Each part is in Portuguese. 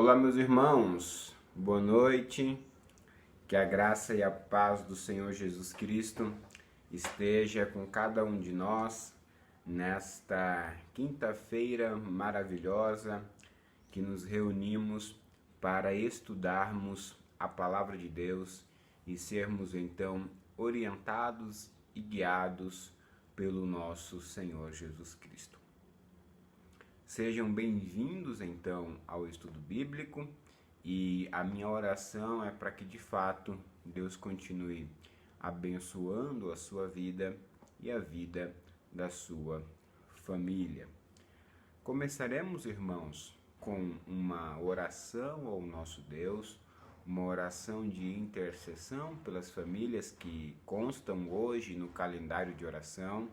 Olá, meus irmãos, boa noite, que a graça e a paz do Senhor Jesus Cristo esteja com cada um de nós nesta quinta-feira maravilhosa que nos reunimos para estudarmos a Palavra de Deus e sermos então orientados e guiados pelo nosso Senhor Jesus Cristo. Sejam bem-vindos então ao estudo bíblico e a minha oração é para que de fato Deus continue abençoando a sua vida e a vida da sua família. Começaremos, irmãos, com uma oração ao nosso Deus, uma oração de intercessão pelas famílias que constam hoje no calendário de oração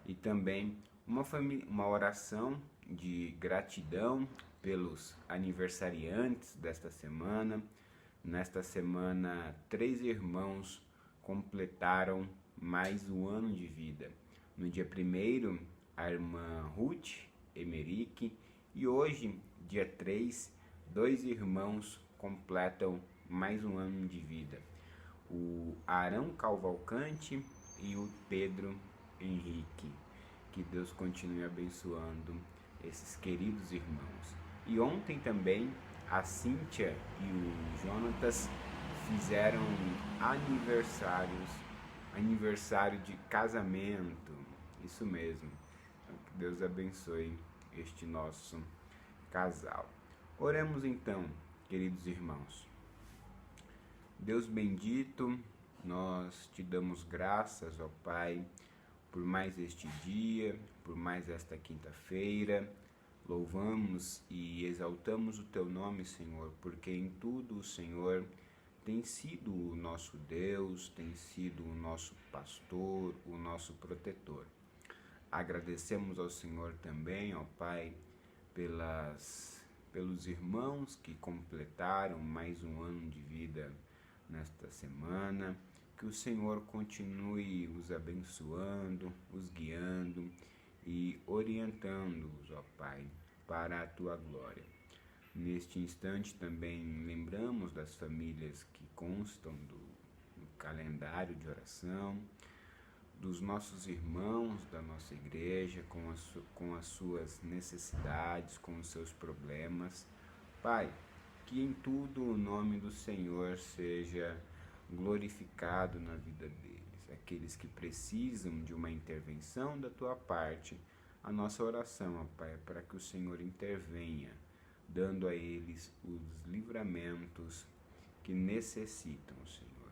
e também uma oração de gratidão pelos aniversariantes desta semana. Nesta semana, 3 irmãos completaram mais um ano de vida. No dia 1º, a irmã Ruth Emerick, e hoje, dia 3, 2 irmãos completam mais um ano de vida. O Arão Cavalcante e o Pedro Henrique. Que Deus continue abençoando esses queridos irmãos. E ontem também a Cíntia e o Jonatas fizeram aniversário de casamento. Isso mesmo. Então, que Deus abençoe este nosso casal. Oremos então, queridos irmãos. Deus bendito, nós te damos graças, ó Pai, por mais este dia, por mais esta quinta-feira. Louvamos e exaltamos o Teu nome, Senhor, porque em tudo o Senhor tem sido o nosso Deus, tem sido o nosso pastor, o nosso protetor. Agradecemos ao Senhor também, ó Pai, pelos irmãos que completaram mais um ano de vida nesta semana. Que o Senhor continue os abençoando, os guiando e orientando-os, ó Pai, para a Tua glória. Neste instante também lembramos das famílias que constam do calendário de oração, dos nossos irmãos da nossa igreja, com as suas necessidades, com os seus problemas. Pai, que em tudo o nome do Senhor seja glorificado na vida deles, aqueles que precisam de uma intervenção da Tua parte. A nossa oração, ó Pai, é para que o Senhor intervenha, dando a eles os livramentos que necessitam, Senhor.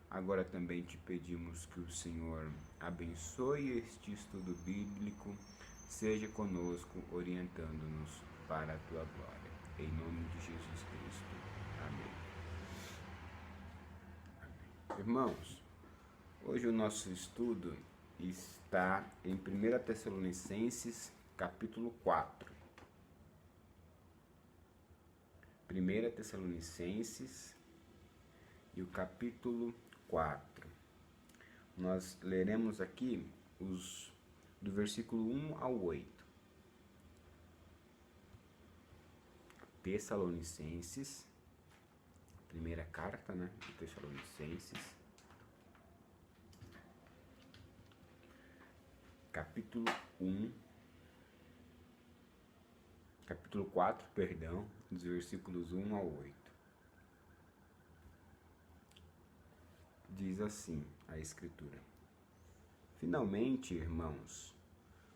Agora também te pedimos que o Senhor abençoe este estudo bíblico, seja conosco, orientando-nos para a Tua glória. Em nome de Jesus Cristo. Amém. Irmãos, hoje o nosso estudo está em 1 Tessalonicenses, capítulo 4. 1 Tessalonicenses e o capítulo 4. Nós leremos aqui do versículo 1 ao 8. Tessalonicenses, primeira carta, de Tessalonicenses, capítulo 4, dos versículos 1 ao 8. Diz assim a Escritura: Finalmente, irmãos,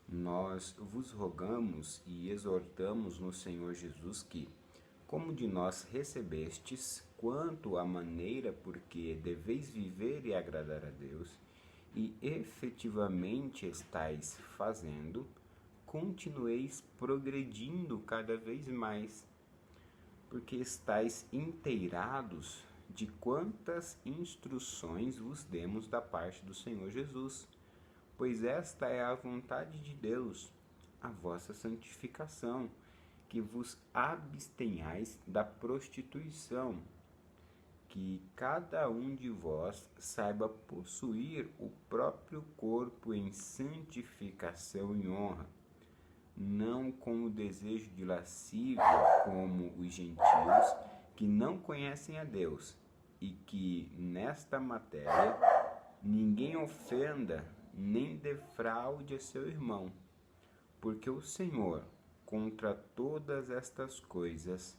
nós vos rogamos e exortamos no Senhor Jesus que, como de nós recebestes, quanto à maneira por que deveis viver e agradar a Deus, e efetivamente estáis fazendo, continueis progredindo cada vez mais, porque estáis inteirados de quantas instruções vos demos da parte do Senhor Jesus, pois esta é a vontade de Deus, a vossa santificação, que vos abstenhais da prostituição, que cada um de vós saiba possuir o próprio corpo em santificação e honra, não com o desejo de lascívia como os gentios, que não conhecem a Deus, e que nesta matéria ninguém ofenda nem defraude a seu irmão, porque o Senhor, contra todas estas coisas,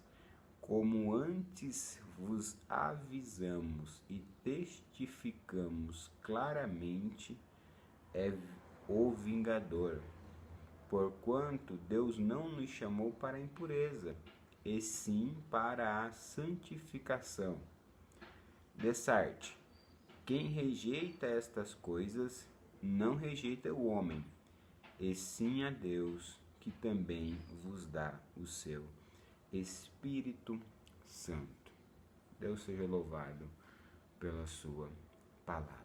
como antes vos avisamos e testificamos claramente, é o vingador, porquanto Deus não nos chamou para a impureza, e sim para a santificação. Dessarte, quem rejeita estas coisas, não rejeita o homem, e sim a Deus, que também vos dá o seu Espírito Santo. Deus seja louvado pela sua palavra.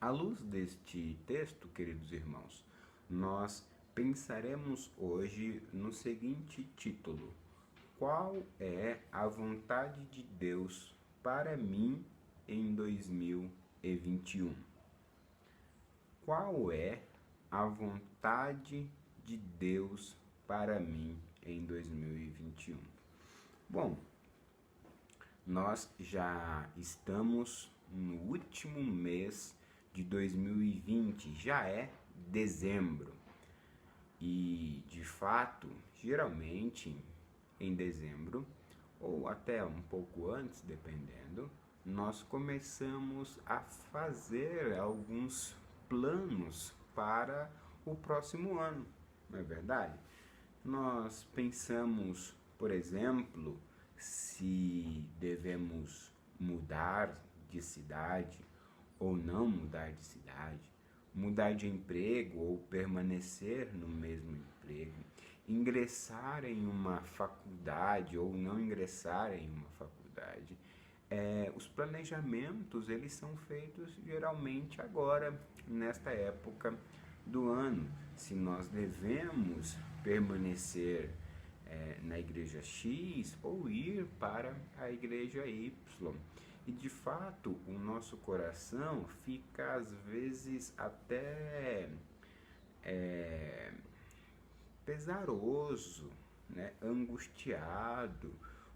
À luz deste texto, queridos irmãos, nós pensaremos hoje no seguinte título: qual é a vontade de Deus para mim em 2021? Qual é a vontade de Deus para mim em 2021? Bom, nós já estamos no último mês de 2020, já é dezembro. E, de fato, geralmente em dezembro, ou até um pouco antes, dependendo, nós começamos a fazer alguns planos para o próximo ano, não é verdade? Nós pensamos, por exemplo, se devemos mudar de cidade ou não mudar de cidade, mudar de emprego ou permanecer no mesmo emprego, ingressar em uma faculdade ou não ingressar em uma faculdade. Os planejamentos, eles são feitos geralmente agora, nesta época do ano. Se nós devemos permanecer na igreja X ou ir para a igreja Y. E de fato, o nosso coração fica às vezes até pesaroso, né? Angustiado,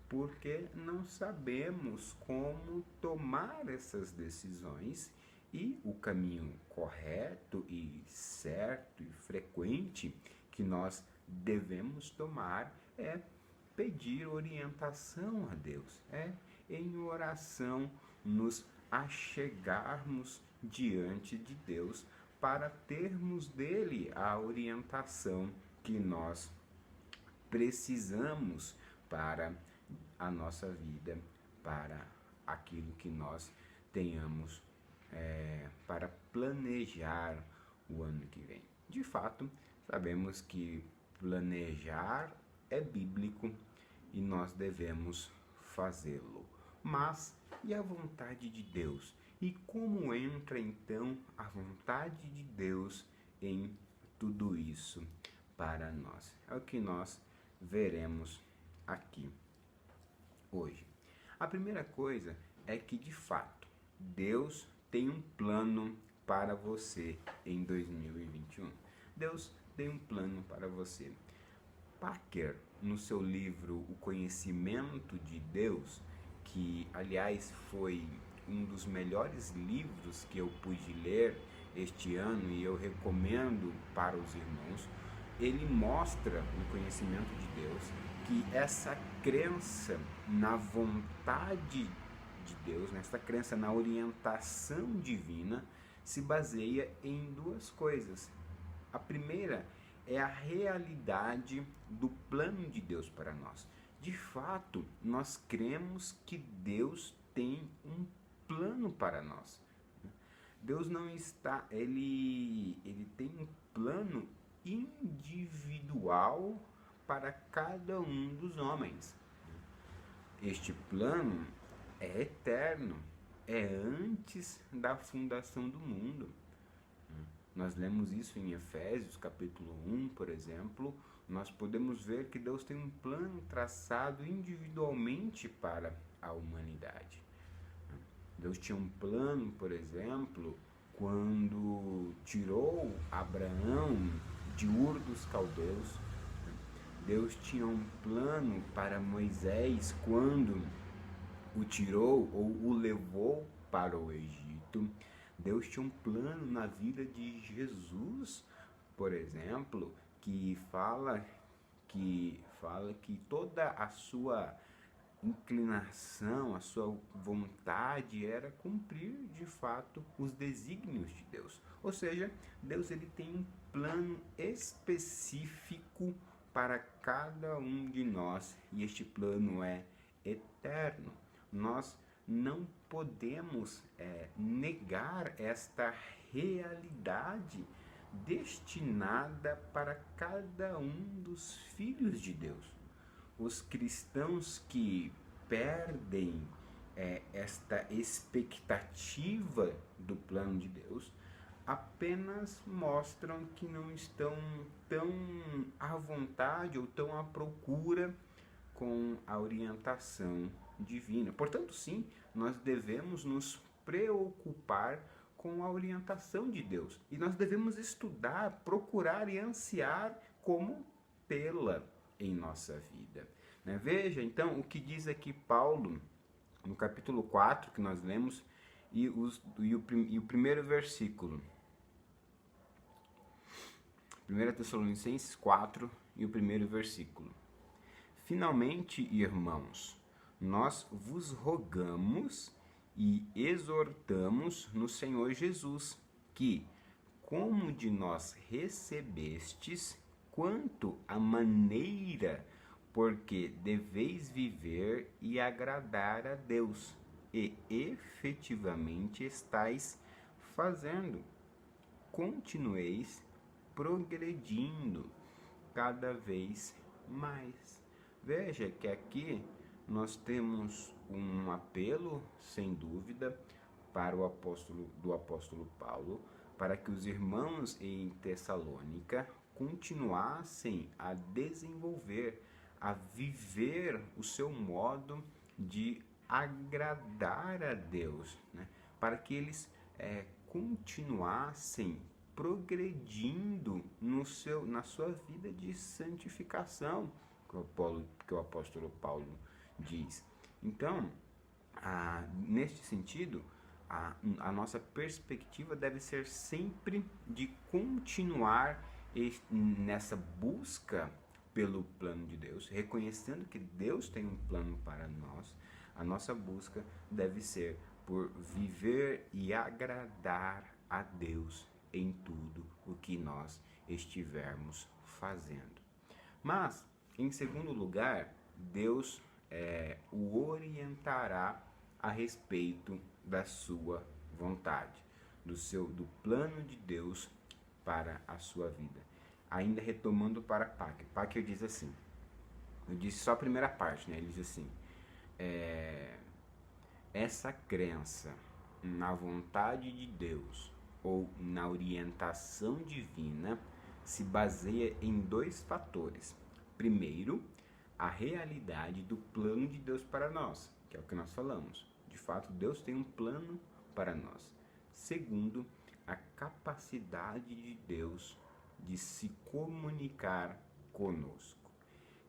porque não sabemos como tomar essas decisões, e o caminho correto e certo e frequente que nós devemos tomar é pedir orientação a Deus, em oração nos achegarmos diante de Deus para termos dele a orientação que nós precisamos para a nossa vida, para aquilo que nós tenhamos para planejar o ano que vem. De fato, sabemos que planejar é bíblico e nós devemos fazê-lo. Mas e a vontade de Deus? E como entra então a vontade de Deus em tudo isso para nós? É o que nós veremos aqui hoje. A primeira coisa é que, de fato, Deus tem um plano para você em 2021. Deus tem um plano para você. Packer, no seu livro O Conhecimento de Deus, que aliás foi um dos melhores livros que eu pude ler este ano e eu recomendo para os irmãos, ele mostra no Conhecimento de Deus que essa crença na vontade de Deus, nessa crença na orientação divina, se baseia em duas coisas. A primeira é a realidade do plano de Deus para nós. De fato, nós cremos que Deus tem um plano para nós. Deus não está, ele tem um plano individual para cada um dos homens. Este plano é eterno, é antes da fundação do mundo. Nós lemos isso em Efésios, capítulo 1, por exemplo. Nós podemos ver que Deus tem um plano traçado individualmente para a humanidade. Deus tinha um plano, por exemplo, quando tirou Abraão de Ur dos Caldeus. Deus tinha um plano para Moisés quando o tirou ou o levou para o Egito. Deus tinha um plano na vida de Jesus, por exemplo, que toda a sua inclinação, a sua vontade era cumprir de fato os desígnios de Deus. Ou seja, Deus ele tem um plano específico para cada um de nós e este plano é eterno. Nós não podemos negar esta realidade destinada para cada um dos filhos de Deus. Os cristãos que perdem esta expectativa do plano de Deus apenas mostram que não estão tão à vontade ou tão à procura com a orientação divina. Portanto, sim, nós devemos nos preocupar com a orientação de Deus e nós devemos estudar, procurar e ansiar como tê-la em nossa vida. Né? Veja, então, o que diz aqui Paulo no capítulo 4, que nós lemos, e o primeiro versículo. 1 Tessalonicenses 4 e o primeiro versículo. Finalmente, irmãos, nós vos rogamos e exortamos no Senhor Jesus, que, como de nós recebestes, quanto à maneira porque deveis viver e agradar a Deus, e efetivamente estáis fazendo, continueis progredindo cada vez mais. Veja que aqui nós temos um apelo, sem dúvida, para o apóstolo Paulo, para que os irmãos em Tessalônica continuassem a desenvolver, a viver o seu modo de agradar a Deus, né? Para que eles continuassem progredindo na sua vida de santificação, que o apóstolo Paulo diz. Então, neste sentido, a nossa perspectiva deve ser sempre de continuar nessa busca pelo plano de Deus, reconhecendo que Deus tem um plano para nós. A nossa busca deve ser por viver e agradar a Deus em tudo o que nós estivermos fazendo. Mas, em segundo lugar, Deus o orientará a respeito da sua vontade, do plano de Deus para a sua vida. Ainda retomando para Packer. Packer diz assim, eu disse só a primeira parte, né? Ele diz assim, essa crença na vontade de Deus ou na orientação divina se baseia em dois fatores. Primeiro, a realidade do plano de Deus para nós, que é o que nós falamos. De fato, Deus tem um plano para nós. Segundo, a capacidade de Deus de se comunicar conosco.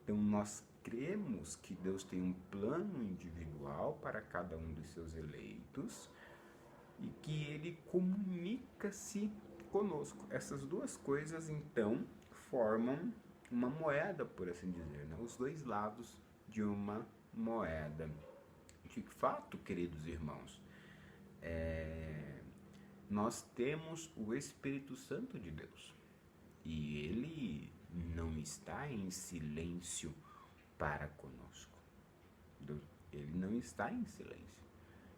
Então, nós cremos que Deus tem um plano individual para cada um dos seus eleitos e que ele comunica-se conosco. Essas duas coisas, então, formam uma moeda, por assim dizer, né? Os dois lados de uma moeda. De fato, queridos irmãos, nós temos o Espírito Santo de Deus e ele não está em silêncio para conosco. Ele não está em silêncio.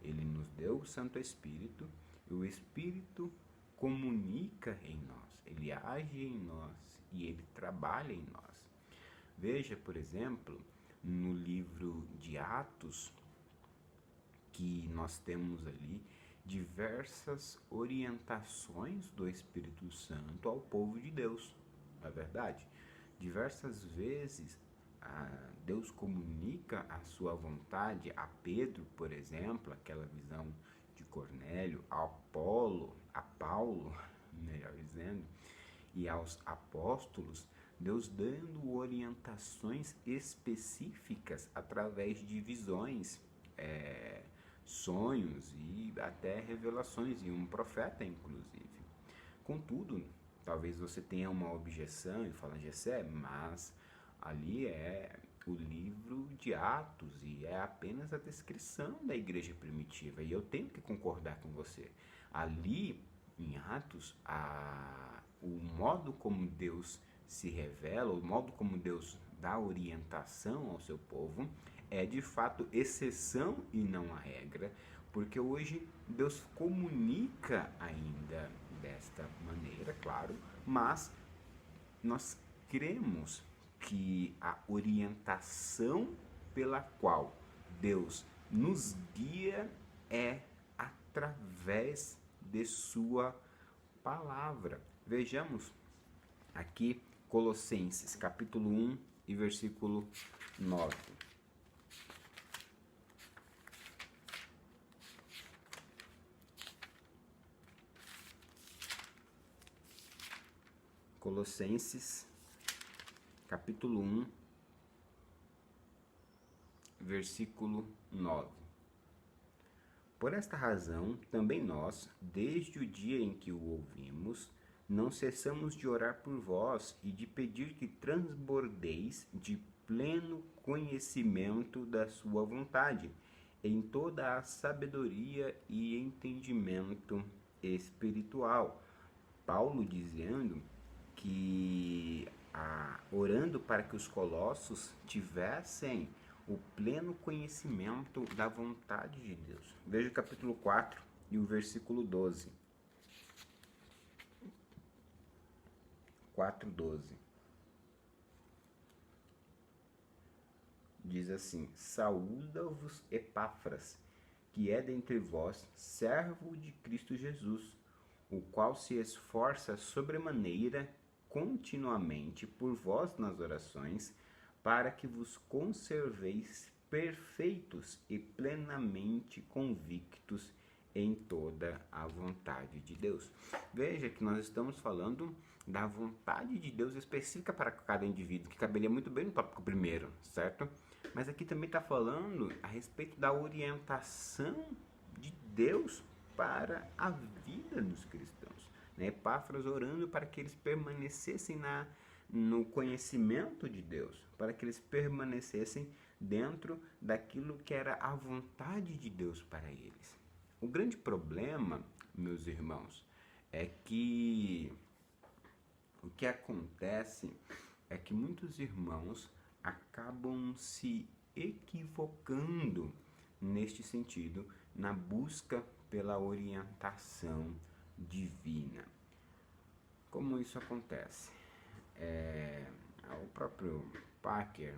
Ele nos deu o Santo Espírito e o Espírito comunica em nós, ele age em nós e ele trabalha em nós. Veja, por exemplo, no livro de Atos, que nós temos ali diversas orientações do Espírito Santo ao povo de Deus, não é verdade? Diversas vezes Deus comunica a sua vontade a Pedro, por exemplo, aquela visão de Cornélio, a Paulo, melhor dizendo, e aos apóstolos, Deus dando orientações específicas através de visões, sonhos e até revelações, e um profeta, inclusive. Contudo, talvez você tenha uma objeção e fala, Gessé, mas ali é o livro de Atos e é apenas a descrição da igreja primitiva, e eu tenho que concordar com você. Ali em Atos, o modo como Deus se revela, o modo como Deus dá orientação ao seu povo é de fato exceção e não a regra, porque hoje Deus comunica ainda desta maneira, claro, mas nós cremos que a orientação pela qual Deus nos guia é através de sua palavra. Vejamos aqui Colossenses capítulo 1 e versículo 9. Colossenses capítulo 1, versículo 9. Por esta razão, também nós, desde o dia em que o ouvimos, não cessamos de orar por vós e de pedir que transbordeis de pleno conhecimento da sua vontade, em toda a sabedoria e entendimento espiritual. Paulo dizendo que orando para que os colossos tivessem o pleno conhecimento da vontade de Deus. Veja o capítulo 4 e o versículo 12. 4:12. Diz assim: Saúda-vos Epáfras, que é dentre vós servo de Cristo Jesus, o qual se esforça sobremaneira continuamente por vós nas orações, para que vos conserveis perfeitos e plenamente convictos em toda a vontade de Deus. Veja que nós estamos falando da vontade de Deus específica para cada indivíduo, que caberia muito bem no tópico primeiro, certo? Mas aqui também está falando a respeito da orientação de Deus para a vida dos cristãos. Epáfras orando para que eles permanecessem no conhecimento de Deus, para que eles permanecessem dentro daquilo que era a vontade de Deus para eles. O grande problema, meus irmãos, é que o que acontece é que muitos irmãos acabam se equivocando neste sentido, na busca pela orientação divina. Como isso acontece? O próprio Parker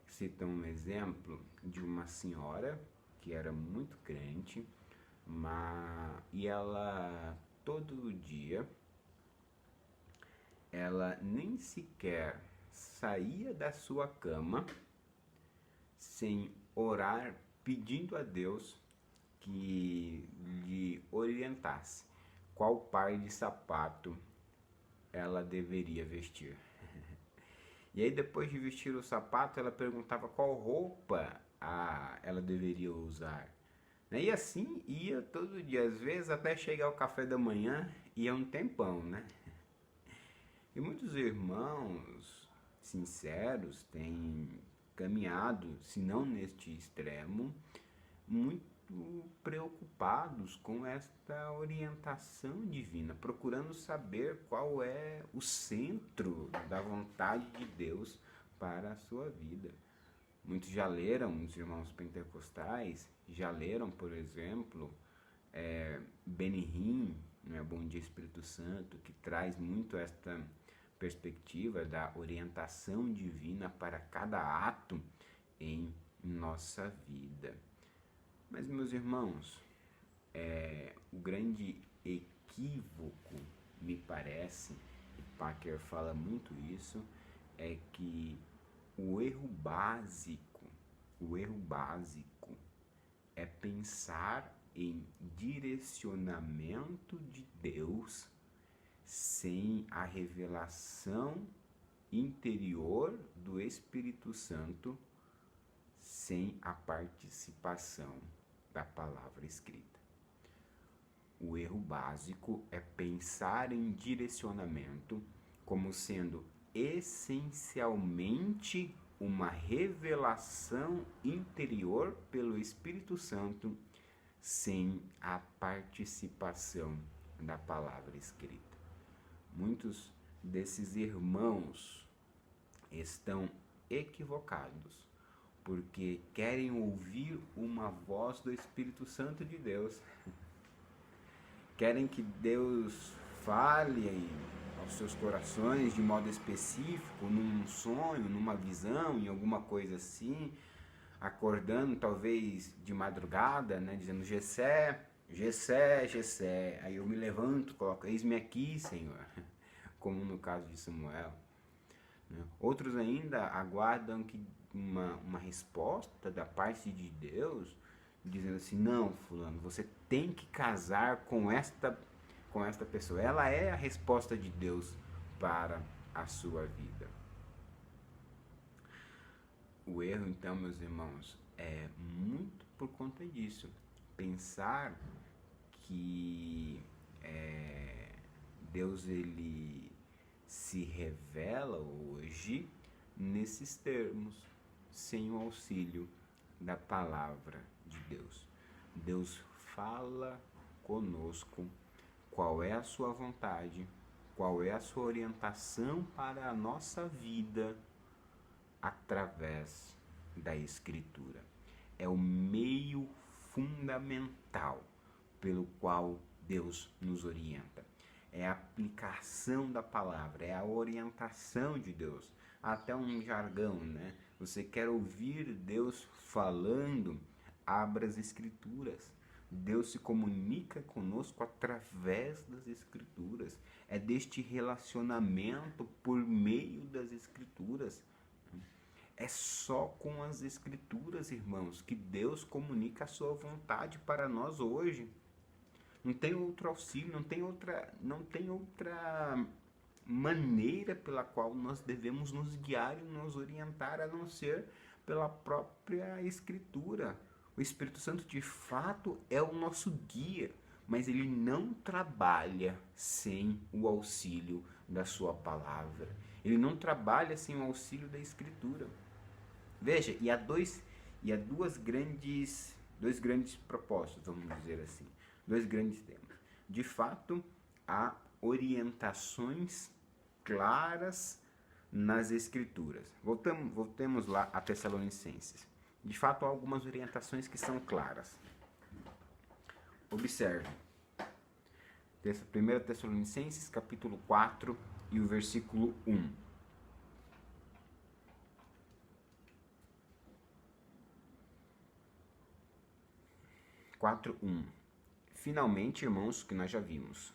cita um exemplo de uma senhora que era muito crente, e ela todo dia ela nem sequer saía da sua cama sem orar, pedindo a Deus que lhe orientasse qual par de sapato ela deveria vestir. E aí, depois de vestir o sapato, ela perguntava qual roupa ela deveria usar. E assim ia todo dia, às vezes até chegar o café da manhã, ia um tempão, né? E muitos irmãos sinceros têm caminhado, se não neste extremo, muito preocupados com esta orientação divina, procurando saber qual é o centro da vontade de Deus para a sua vida. Muitos já leram, os irmãos pentecostais, já leram, por exemplo, Benny Hinn, né, Bom Dia Espírito Santo, que traz muito esta perspectiva da orientação divina para cada ato em nossa vida. Mas, meus irmãos, o grande equívoco, me parece, e Parker fala muito isso, é que o erro básico é pensar em direcionamento de Deus sem a revelação interior do Espírito Santo, sem a participação da palavra escrita. O erro básico é pensar em direcionamento como sendo essencialmente uma revelação interior pelo Espírito Santo, sem a participação da palavra escrita. Muitos desses irmãos estão equivocados, porque querem ouvir uma voz do Espírito Santo de Deus. Querem que Deus fale aos seus corações de modo específico, num sonho, numa visão, em alguma coisa assim, acordando talvez de madrugada, né, dizendo Jessé, Jessé, Jessé. Aí eu me levanto, coloco, eis-me aqui, Senhor, como no caso de Samuel. Outros ainda aguardam que uma resposta da parte de Deus, dizendo assim, não, fulano, você tem que casar com esta pessoa. Ela é a resposta de Deus para a sua vida. O erro, então, meus irmãos, é muito por conta disso. Pensar que Deus ele se revela hoje nesses termos, sem o auxílio da palavra de Deus. Deus fala conosco qual é a sua vontade, qual é a sua orientação para a nossa vida através da Escritura. É o meio fundamental pelo qual Deus nos orienta. É a aplicação da palavra, é a orientação de Deus. Até um jargão, né? Você quer ouvir Deus falando, abra as Escrituras. Deus se comunica conosco através das Escrituras. É deste relacionamento por meio das Escrituras. É só com as Escrituras, irmãos, que Deus comunica a sua vontade para nós hoje. Não tem outro auxílio, não tem outra maneira pela qual nós devemos nos guiar e nos orientar a não ser pela própria Escritura. O Espírito Santo de fato é o nosso guia, mas ele não trabalha sem o auxílio da sua palavra. Ele não trabalha sem o auxílio da Escritura. Veja, e há dois grandes propósitos, vamos dizer assim, dois grandes temas. De fato, há orientações claras nas Escrituras. Voltemos lá a Tessalonicenses. De fato, há algumas orientações que são claras. Observe. 1 Tessalonicenses, capítulo 4 e o versículo 1. 4:1. Finalmente, irmãos, que nós já vimos,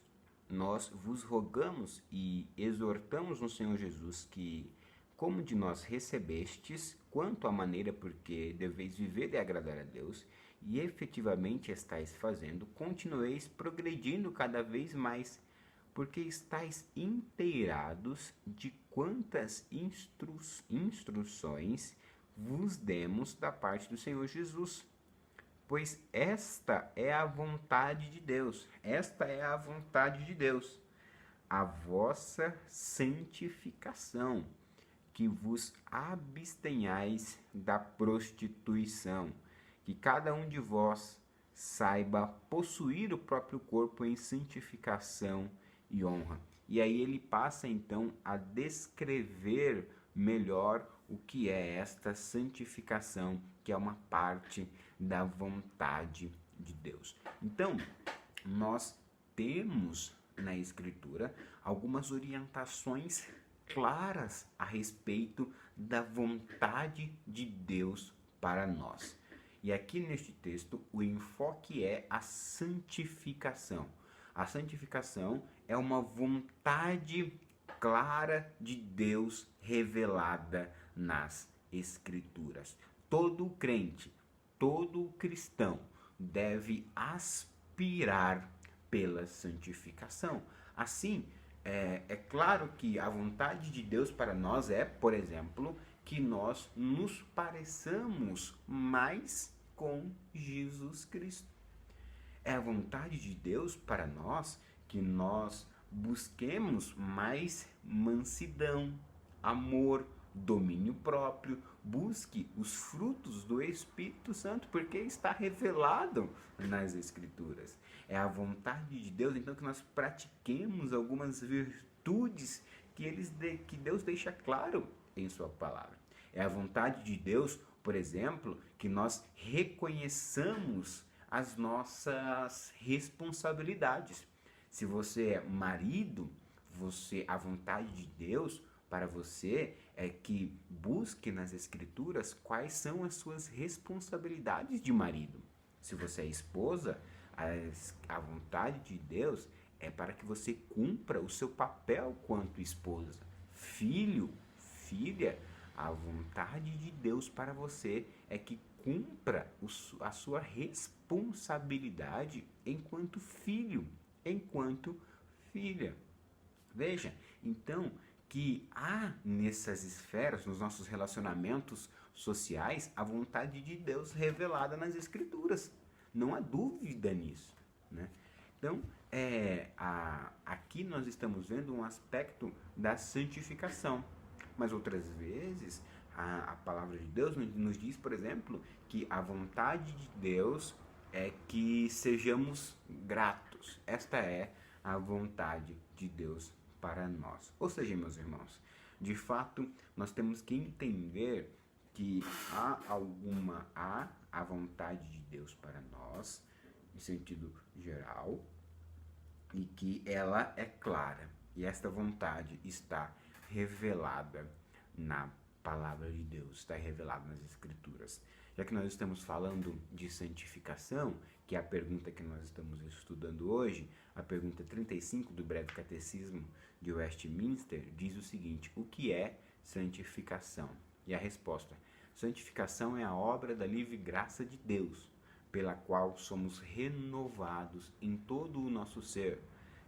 nós vos rogamos e exortamos no Senhor Jesus que, como de nós recebestes, quanto à maneira porque deveis viver e agradar a Deus, e efetivamente estáis fazendo, continueis progredindo cada vez mais, porque estáis inteirados de quantas instruções vos demos da parte do Senhor Jesus. Pois esta é a vontade de Deus, a vossa santificação, que vos abstenhais da prostituição, que cada um de vós saiba possuir o próprio corpo em santificação e honra. E aí ele passa então a descrever melhor o que é esta santificação, que é uma parte da vontade de Deus. Então, nós temos na Escritura algumas orientações claras a respeito da vontade de Deus para nós. E aqui neste texto, o enfoque é a santificação. A santificação é uma vontade clara de Deus revelada nas Escrituras. Todo crente, todo cristão deve aspirar pela santificação. Assim, É claro que a vontade de Deus para nós é, por exemplo, que nós nos pareçamos mais com Jesus Cristo. É a vontade de Deus para nós que nós busquemos mais mansidão, amor, domínio próprio, busque os frutos do Espírito Santo, porque está revelado nas Escrituras. É a vontade de Deus, então, que nós pratiquemos algumas virtudes que Deus deixa claro em sua palavra. É a vontade de Deus, por exemplo, que nós reconheçamos as nossas responsabilidades. Se você é marido, a vontade de Deus para você é que busque nas Escrituras quais são as suas responsabilidades de marido. Se você é esposa, a vontade de Deus é para que você cumpra o seu papel quanto esposa. Filho, filha, a vontade de Deus para você é que cumpra a sua responsabilidade enquanto filho, enquanto filha. Veja, então, que há nessas esferas, nos nossos relacionamentos sociais, a vontade de Deus revelada nas Escrituras. Não há dúvida nisso, né? Então, aqui nós estamos vendo um aspecto da santificação. Mas outras vezes, a palavra de Deus nos diz, por exemplo, que a vontade de Deus é que sejamos gratos. Esta é a vontade de Deus para nós. Ou seja, meus irmãos, de fato, nós temos que entender que há a vontade de Deus para nós, em sentido geral, e que ela é clara. E esta vontade está revelada na palavra de Deus, está revelada nas Escrituras. Já que nós estamos falando de santificação, que é a pergunta que nós estamos estudando hoje, a pergunta 35 do Breve Catecismo de Westminster diz o seguinte: o que é santificação? E a resposta: santificação é a obra da livre graça de Deus, pela qual somos renovados em todo o nosso ser,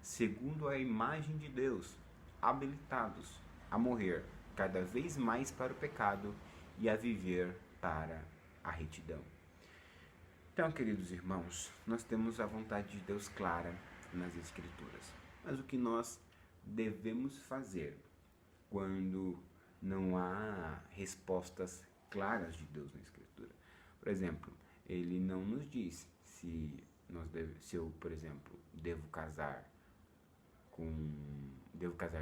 segundo a imagem de Deus, habilitados a morrer cada vez mais para o pecado e a viver para a retidão. Então, queridos irmãos, nós temos a vontade de Deus clara nas Escrituras. Mas o que nós devemos fazer quando não há respostas claras de Deus na Escritura? Por exemplo, ele não nos diz se eu, por exemplo, devo casar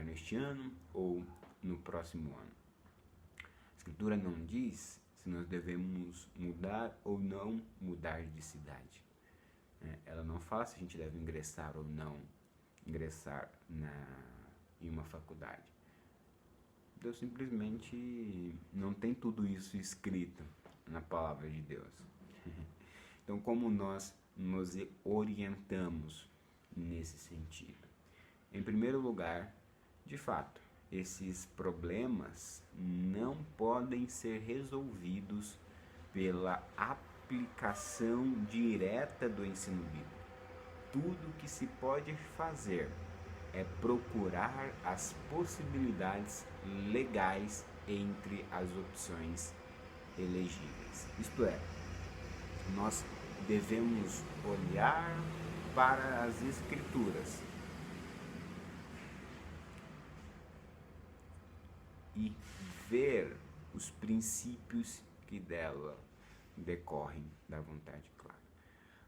neste ano ou no próximo ano. A Escritura não diz se nós devemos mudar ou não mudar de cidade. Ela não fala se a gente deve ingressar ou não ingressar em uma faculdade. Deus simplesmente não tem tudo isso escrito na palavra de Deus. Então, como nós nos orientamos nesse sentido? Em primeiro lugar, de fato, esses problemas não podem ser resolvidos pela aplicação direta do ensino bíblico. Tudo que se pode fazer é procurar as possibilidades legais entre as opções elegíveis. Isto é, nós devemos olhar para as Escrituras e ver os princípios que dela decorrem da vontade clara.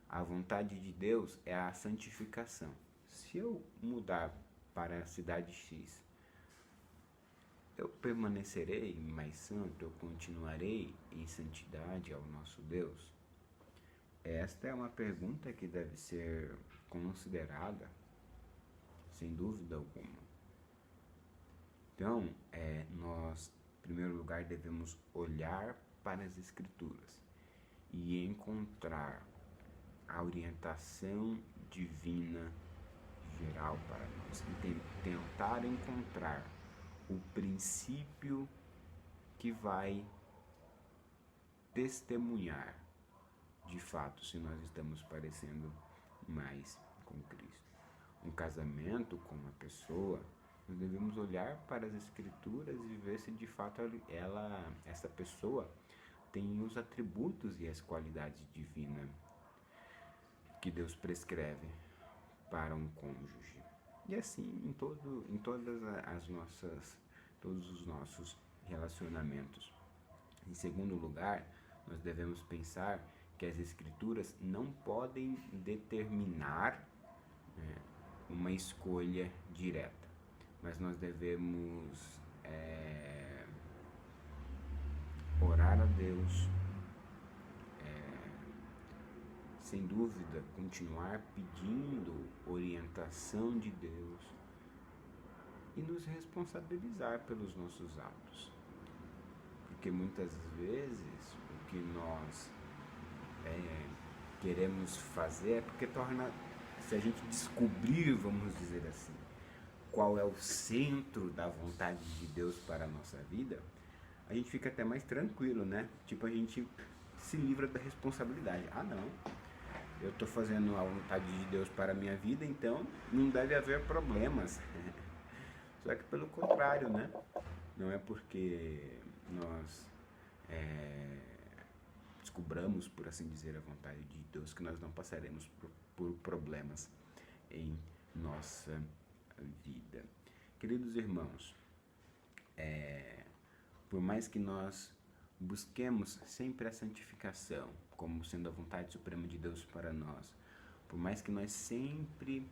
A vontade de Deus é a santificação. Se eu mudar para a cidade X, eu permanecerei mais santo, eu continuarei em santidade ao nosso Deus? Esta é uma pergunta que deve ser considerada, sem dúvida alguma. Então, nós, em primeiro lugar, devemos olhar para as Escrituras e encontrar a orientação divina geral para nós. E tentar encontrar o princípio que vai testemunhar, de fato, se nós estamos parecendo mais com Cristo. um casamento com uma pessoa, nós devemos olhar para as Escrituras e ver se de fato essa pessoa tem os atributos e as qualidades divinas que Deus prescreve para um cônjuge. E assim em todas as nossas, todos os nossos relacionamentos. Em segundo lugar, nós devemos pensar que as Escrituras não podem determinar, né, uma escolha direta, mas nós devemos orar a Deus, sem dúvida, continuar pedindo orientação de Deus e nos responsabilizar pelos nossos atos. Porque muitas vezes o que nós queremos fazer é porque se a gente descobrir, vamos dizer assim, qual é o centro da vontade de Deus para a nossa vida, a gente fica até mais tranquilo, né? Tipo, a gente se livra da responsabilidade. Ah, não, eu estou fazendo a vontade de Deus para a minha vida, então não deve haver problemas. Só que pelo contrário, né? Não é porque nós descobramos, por assim dizer, a vontade de Deus que nós não passaremos por problemas em nossa vida. Queridos irmãos, por mais que nós busquemos sempre a santificação como sendo a vontade suprema de Deus para nós, por mais que nós sempre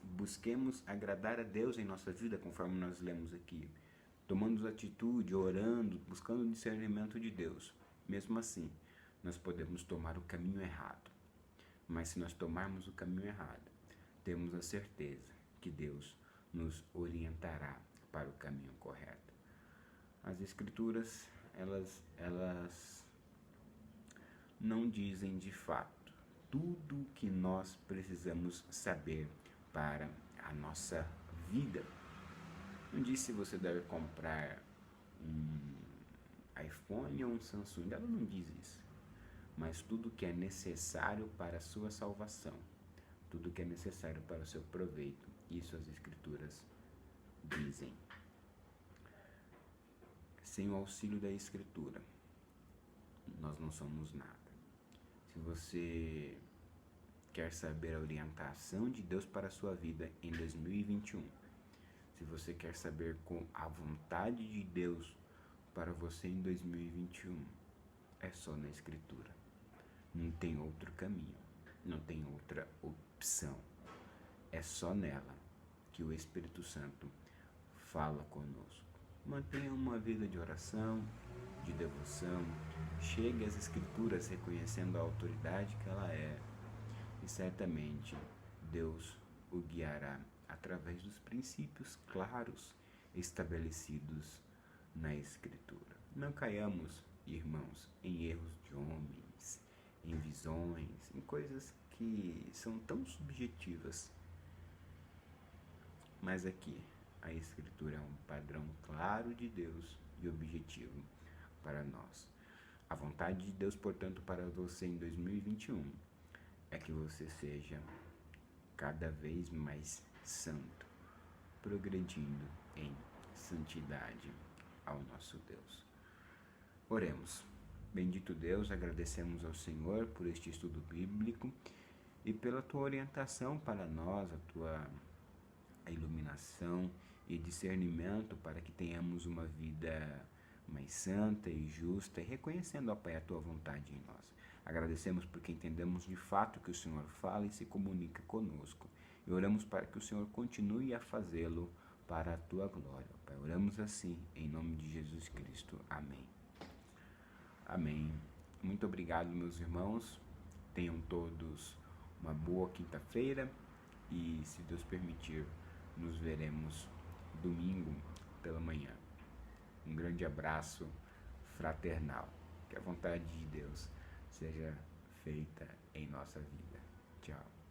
busquemos agradar a Deus em nossa vida, conforme nós lemos aqui, tomando atitude, orando, buscando o discernimento de Deus, mesmo assim, nós podemos tomar o caminho errado. Mas se nós tomarmos o caminho errado, temos a certeza que Deus nos orientará para o caminho correto. As Escrituras, elas não dizem de fato tudo o que nós precisamos saber para a nossa vida. Não diz se você deve comprar um iPhone ou um Samsung, ela não diz isso. Mas tudo que é necessário para a sua salvação, tudo que é necessário para o seu proveito, isso as Escrituras dizem. Sem o auxílio da Escritura, nós não somos nada. Se você quer saber a orientação de Deus para a sua vida em 2021, se você quer saber com a vontade de Deus para você em 2021, é só na Escritura. Não tem outro caminho, não tem outra opção. É só nela que o Espírito Santo fala conosco. Mantenha uma vida de oração, de devoção, chegue às Escrituras reconhecendo a autoridade que ela é, e certamente Deus o guiará através dos princípios claros estabelecidos na Escritura. Não caiamos, irmãos, em erros de homens, em visões, em coisas que são tão subjetivas. Mas aqui, a Escritura é um padrão claro de Deus e objetivo para nós. A vontade de Deus, portanto, para você em 2021 é que você seja cada vez mais santo, progredindo em santidade ao nosso Deus. Oremos. Bendito Deus, agradecemos ao Senhor por este estudo bíblico e pela tua orientação para nós, a iluminação e discernimento para que tenhamos uma vida mais santa e justa e reconhecendo, ó Pai, a tua vontade em nós. Agradecemos porque entendemos de fato que o Senhor fala e se comunica conosco. E oramos para que o Senhor continue a fazê-lo para a tua glória. Pai, oramos assim, em nome de Jesus Cristo. Amém. Amém. Muito obrigado, meus irmãos. Tenham todos uma boa quinta-feira e, se Deus permitir, nos veremos domingo pela manhã. Um grande abraço fraternal. Que a vontade de Deus seja feita em nossa vida. Tchau.